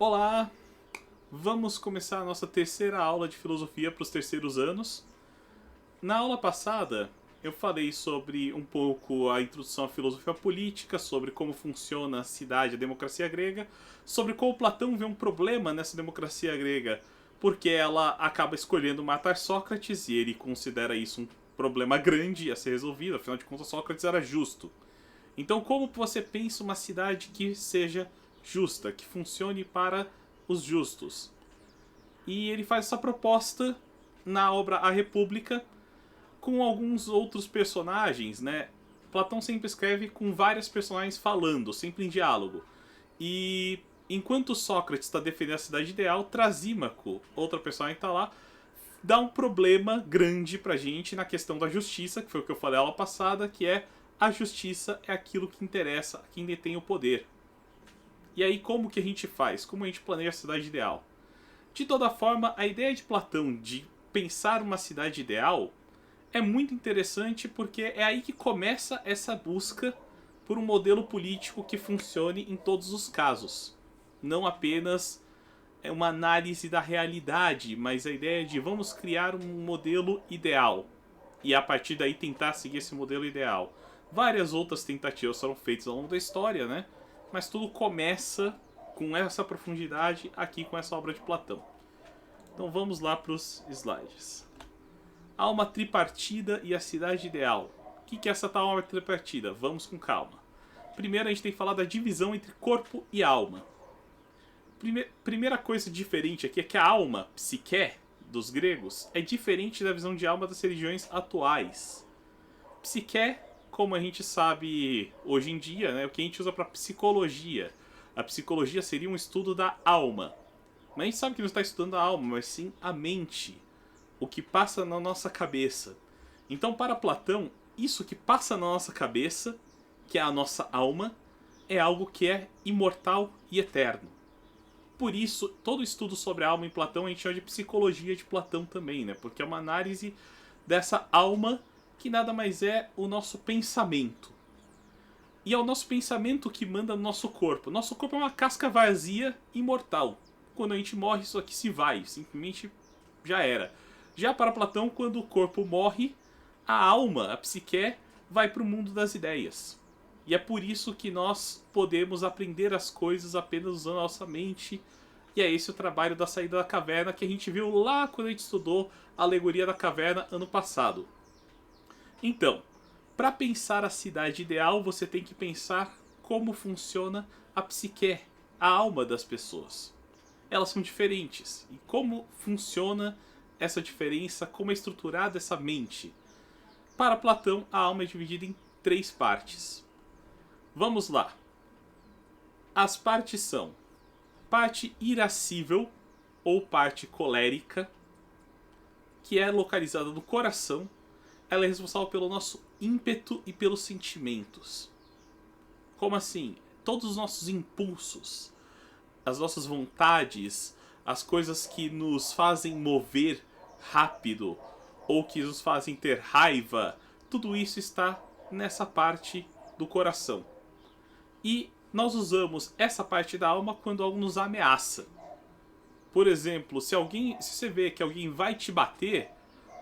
Olá! Vamos começar a nossa terceira aula de filosofia para os terceiros anos. Na aula passada, eu falei sobre um pouco a introdução à filosofia política, sobre como funciona a cidade, a democracia grega, sobre como Platão vê um problema nessa democracia grega, porque ela acaba escolhendo matar Sócrates e ele considera isso um problema grande a ser resolvido, afinal de contas Sócrates era justo. Então, como você pensa uma cidade que seja justa, que funcione para os justos? E ele faz essa proposta na obra A República com alguns outros personagens, né? Platão sempre escreve com vários personagens falando, sempre em diálogo. E enquanto Sócrates está defendendo a cidade ideal, Trasímaco, outra personagem que está lá, dá um problema grande pra gente na questão da justiça, que foi o que eu falei na aula passada, que é a justiça é aquilo que interessa a quem detém o poder. E aí como que a gente faz? Como a gente planeja a cidade ideal? De toda forma, a ideia de Platão de pensar uma cidade ideal é muito interessante porque é aí que começa essa busca por um modelo político que funcione em todos os casos. Não apenas uma análise da realidade, mas a ideia de vamos criar um modelo ideal e a partir daí tentar seguir esse modelo ideal. Várias outras tentativas foram feitas ao longo da história, né? Mas tudo começa com essa profundidade aqui com essa obra de Platão. Então vamos lá para os slides. Há uma tripartida e a cidade ideal. O que é essa tal alma tripartida? Vamos com calma. Primeiro a gente tem que falar da divisão entre corpo e alma. Primeira coisa diferente aqui é que a alma, psique, dos gregos, é diferente da visão de alma das religiões atuais. Psique, como a gente sabe hoje em dia, né, o que a gente usa para psicologia. A psicologia seria um estudo da alma. Mas a gente sabe que não está estudando a alma, mas sim a mente. O que passa na nossa cabeça. Então, para Platão, isso que passa na nossa cabeça, que é a nossa alma, é algo que é imortal e eterno. Por isso, todo estudo sobre a alma em Platão a gente chama de psicologia de Platão também, né? Porque é uma análise dessa alma que nada mais é o nosso pensamento. E é o nosso pensamento que manda no nosso corpo. Nosso corpo é uma casca vazia imortal. Quando a gente morre, isso aqui se vai, simplesmente já era. Já para Platão, quando o corpo morre, a alma, a psique, vai para o mundo das ideias. E é por isso que nós podemos aprender as coisas apenas usando a nossa mente. E é esse o trabalho da saída da caverna que a gente viu lá quando a gente estudou a alegoria da caverna ano passado. Então, para pensar a cidade ideal, você tem que pensar como funciona a psique, a alma das pessoas. Elas são diferentes. E como funciona essa diferença, como é estruturada essa mente? Para Platão, a alma é dividida em 3 partes. Vamos lá. As partes são parte irascível ou parte colérica, que é localizada no coração. Ela é responsável pelo nosso ímpeto e pelos sentimentos. Como assim? Todos os nossos impulsos, as nossas vontades, as coisas que nos fazem mover rápido ou que nos fazem ter raiva, tudo isso está nessa parte do coração. E nós usamos essa parte da alma quando algo nos ameaça. Por exemplo, se você vê que alguém vai te bater,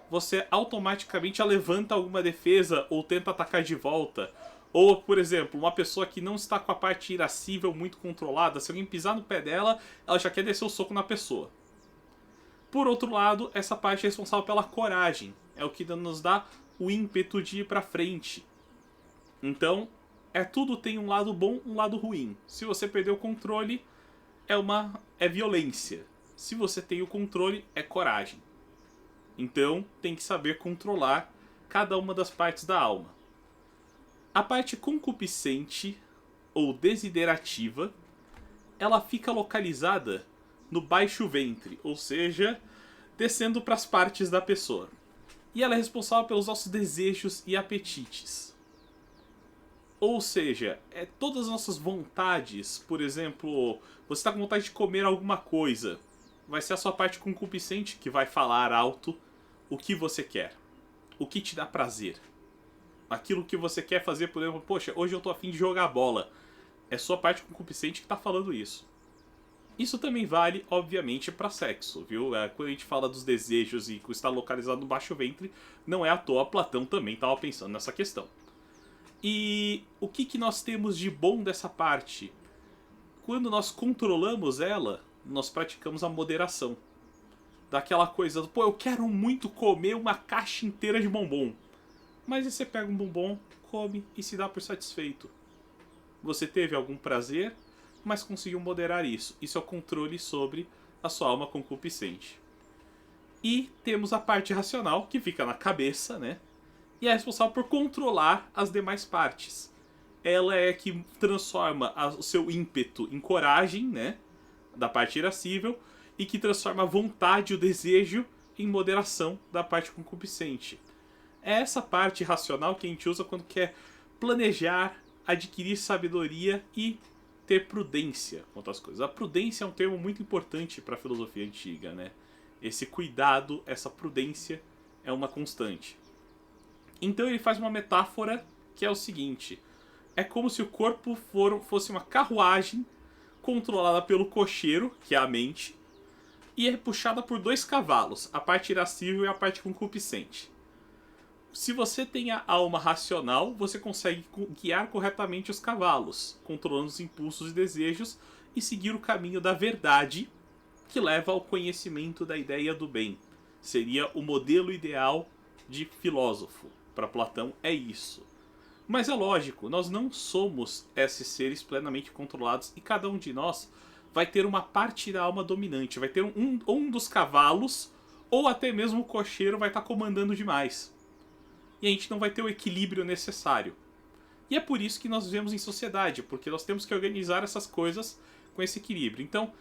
você automaticamente levanta alguma defesa ou tenta atacar de volta. Ou, por exemplo, uma pessoa que não está com a parte irascível muito controlada, se alguém pisar no pé dela, ela já quer descer o soco na pessoa. Por outro lado, essa parte é responsável pela coragem. É o que nos dá o ímpeto de ir pra frente. Então, tudo tem um lado bom, um lado ruim. Se você perder o controle, é violência. Se você tem o controle, é coragem. Então, tem que saber controlar cada uma das partes da alma. A parte concupiscente ou desiderativa, ela fica localizada no baixo ventre, ou seja, descendo para as partes da pessoa. E ela é responsável pelos nossos desejos e apetites. Ou seja, todas as nossas vontades, por exemplo, você está com vontade de comer alguma coisa, vai ser a sua parte concupiscente que vai falar alto o que você quer, o que te dá prazer. Aquilo que você quer fazer, por exemplo, poxa, hoje eu tô a fim de jogar bola. É sua parte concupiscente que está falando isso. Isso também vale, obviamente, para sexo, viu? Quando a gente fala dos desejos e que está localizado no baixo ventre, não é à toa, Platão também estava pensando nessa questão. E o que nós temos de bom dessa parte? Quando nós controlamos ela, nós praticamos a moderação. Daquela coisa, pô, eu quero muito comer uma caixa inteira de bombom. Mas aí você pega um bombom, come e se dá por satisfeito. Você teve algum prazer, mas conseguiu moderar isso. Isso é o controle sobre a sua alma concupiscente. E temos a parte racional, que fica na cabeça, né? E é responsável por controlar as demais partes. Ela é que transforma o seu ímpeto em coragem, né? Da parte irascível, e que transforma a vontade e o desejo em moderação da parte concupiscente. É essa parte racional que a gente usa quando quer planejar, adquirir sabedoria e ter prudência quanto às coisas. A prudência é um termo muito importante para a filosofia antiga, né? Esse cuidado, essa prudência é uma constante. Então ele faz uma metáfora que é o seguinte: é como se o corpo fosse uma carruagem controlada pelo cocheiro, que é a mente, e é puxada por dois cavalos, a parte irascível e a parte concupiscente. Se você tem a alma racional, você consegue guiar corretamente os cavalos, controlando os impulsos e desejos e seguir o caminho da verdade, que leva ao conhecimento da ideia do bem. Seria o modelo ideal de filósofo. Para Platão é isso. Mas é lógico, nós não somos esses seres plenamente controlados e cada um de nós vai ter uma parte da alma dominante, vai ter um dos cavalos ou até mesmo o cocheiro vai estar comandando demais. E a gente não vai ter o equilíbrio necessário. E é por isso que nós vivemos em sociedade, porque nós temos que organizar essas coisas com esse equilíbrio. Então,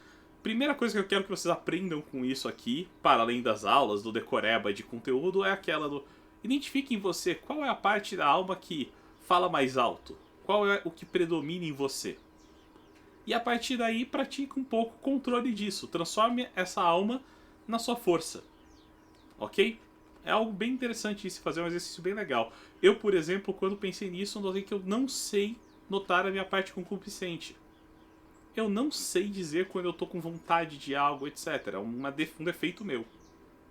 primeira coisa que eu quero que vocês aprendam com isso aqui, para além das aulas, do decoreba de conteúdo, é aquela do... Identifique em você qual é a parte da alma que fala mais alto. Qual é o que predomina em você. E a partir daí, pratique um pouco o controle disso. Transforme essa alma na sua força. Ok? É algo bem interessante de se fazer, um exercício bem legal. Eu, por exemplo, quando pensei nisso, notei que eu não sei notar a minha parte concupiscente. Eu não sei dizer quando eu estou com vontade de algo, etc. É um defeito meu.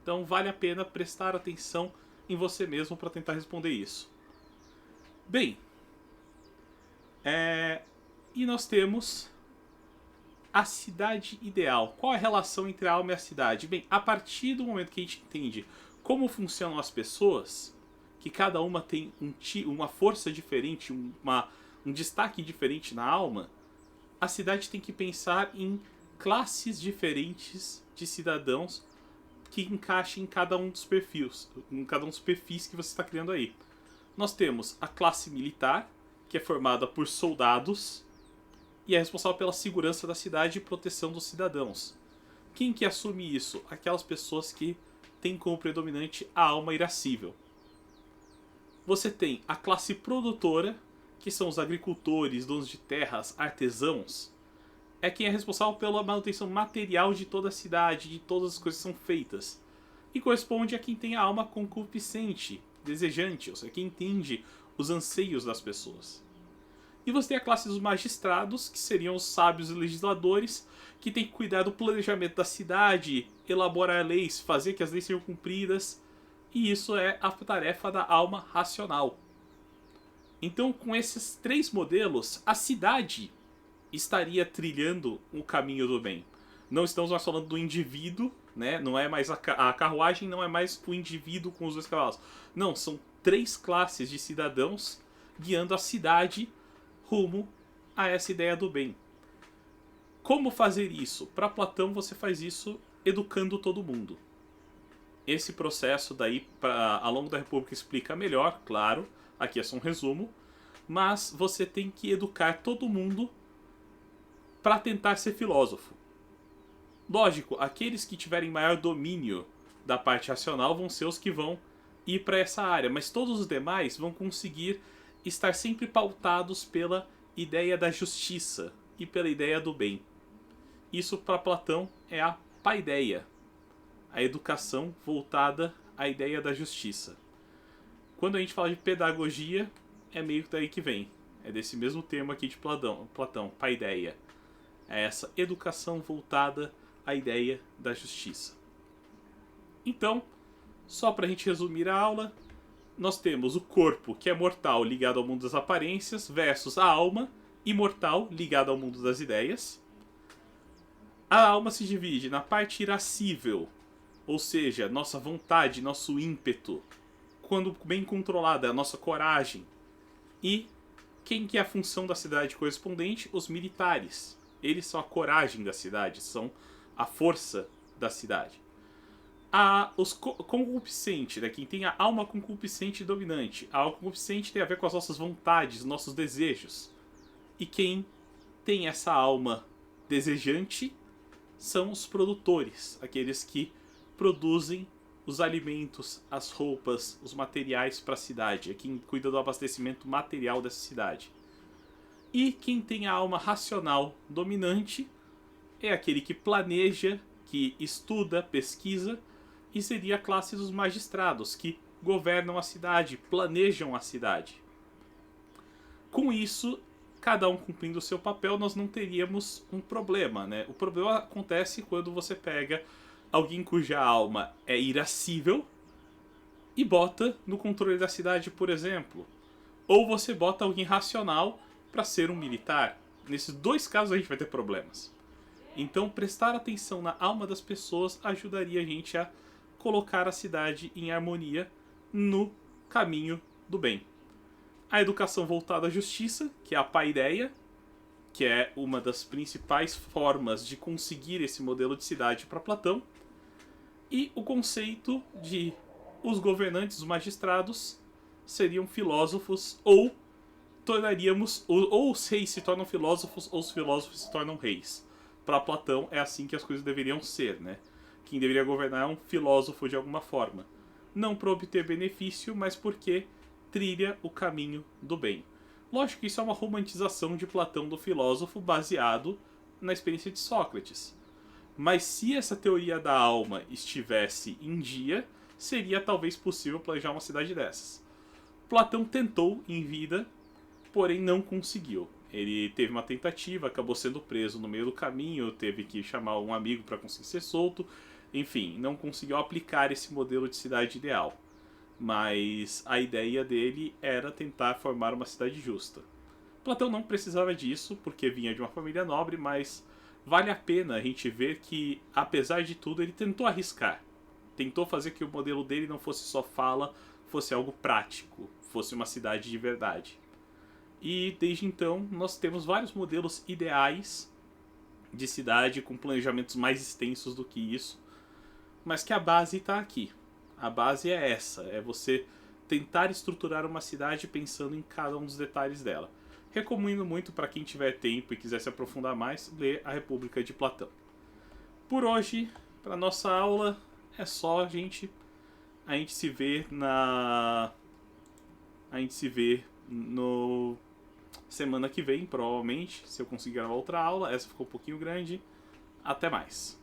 Então vale a pena prestar atenção em você mesmo para tentar responder isso. Bem, e nós temos a cidade ideal. Qual é a relação entre a alma e a cidade? Bem, a partir do momento que a gente entende como funcionam as pessoas, que cada uma tem uma força diferente, um destaque diferente na alma, a cidade tem que pensar em classes diferentes de cidadãos que encaixem em cada um dos perfis, que você está criando aí. Nós temos a classe militar, que é formada por soldados e é responsável pela segurança da cidade e proteção dos cidadãos. Quem que assume isso? Aquelas pessoas que têm como predominante a alma irascível. Você tem a classe produtora, que são os agricultores, donos de terras, artesãos. É quem é responsável pela manutenção material de toda a cidade, de todas as coisas que são feitas. E corresponde a quem tem a alma concupiscente, desejante, ou seja, quem entende os anseios das pessoas. E você tem a classe dos magistrados, que seriam os sábios e legisladores, que tem que cuidar do planejamento da cidade, elaborar leis, fazer que as leis sejam cumpridas. E isso é a tarefa da alma racional. Então, com esses três modelos, a cidade estaria trilhando o caminho do bem. Não estamos mais falando do indivíduo, né? Não é mais a carruagem, não é mais o indivíduo com os dois cavalos. Não, são três classes de cidadãos guiando a cidade rumo a essa ideia do bem. Como fazer isso? Para Platão, você faz isso educando todo mundo. Esse processo daí, ao longo da República, explica melhor, claro. Aqui é só um resumo. Mas você tem que educar todo mundo para tentar ser filósofo. Lógico, aqueles que tiverem maior domínio da parte racional vão ser os que vão ir para essa área. Mas todos os demais vão conseguir estar sempre pautados pela ideia da justiça e pela ideia do bem. Isso para Platão é a paideia, a educação voltada à ideia da justiça. Quando a gente fala de pedagogia, é meio que daí que vem. É desse mesmo termo aqui de Platão, paideia. É essa educação voltada à ideia da justiça. Então, só para a gente resumir a aula, nós temos o corpo, que é mortal, ligado ao mundo das aparências, versus a alma, imortal, ligada ao mundo das ideias. A alma se divide na parte irascível, ou seja, nossa vontade, nosso ímpeto, quando bem controlada, a nossa coragem. E quem que é a função da cidade correspondente? Os militares. Eles são a coragem da cidade, são a força da cidade. Os concupiscentes, né? Quem tem a alma concupiscente e dominante. A alma concupiscente tem a ver com as nossas vontades, nossos desejos. E quem tem essa alma desejante são os produtores, aqueles que produzem os alimentos, as roupas, os materiais para a cidade, é quem cuida do abastecimento material dessa cidade. E quem tem a alma racional dominante é aquele que planeja, que estuda, pesquisa, e seria a classe dos magistrados, que governam a cidade, planejam a cidade. Com isso, cada um cumprindo o seu papel, nós não teríamos um problema, né? O problema acontece quando você pega alguém cuja alma é irascível e bota no controle da cidade, por exemplo. Ou você bota alguém racional para ser um militar. Nesses dois casos a gente vai ter problemas. Então, prestar atenção na alma das pessoas ajudaria a gente a colocar a cidade em harmonia no caminho do bem. A educação voltada à justiça, que é a paideia, que é uma das principais formas de conseguir esse modelo de cidade para Platão. E o conceito de os governantes, os magistrados, seriam filósofos, ou tornaríamos, ou os reis se tornam filósofos, ou os filósofos se tornam reis. Para Platão é assim que as coisas deveriam ser, né? Quem deveria governar é um filósofo de alguma forma. Não para obter benefício, mas porque trilha o caminho do bem. Lógico que isso é uma romantização de Platão do filósofo baseado na experiência de Sócrates. Mas se essa teoria da alma estivesse em dia, seria talvez possível planejar uma cidade dessas. Platão tentou em vida, porém não conseguiu. Ele teve uma tentativa, acabou sendo preso no meio do caminho, teve que chamar um amigo para conseguir ser solto. Enfim, não conseguiu aplicar esse modelo de cidade ideal. Mas a ideia dele era tentar formar uma cidade justa. Platão não precisava disso, porque vinha de uma família nobre, mas vale a pena a gente ver que, apesar de tudo, ele tentou arriscar. Tentou fazer que o modelo dele não fosse só fala, fosse algo prático, fosse uma cidade de verdade. E desde então nós temos vários modelos ideais de cidade com planejamentos mais extensos do que isso, mas que a base está aqui. A base é essa, é você tentar estruturar uma cidade pensando em cada um dos detalhes dela. Recomendo muito para quem tiver tempo e quiser se aprofundar mais, ler A República de Platão. Por hoje, para nossa aula, é só, gente. A gente se vê no semana que vem, provavelmente, se eu conseguir gravar outra aula. Essa ficou um pouquinho grande. Até mais.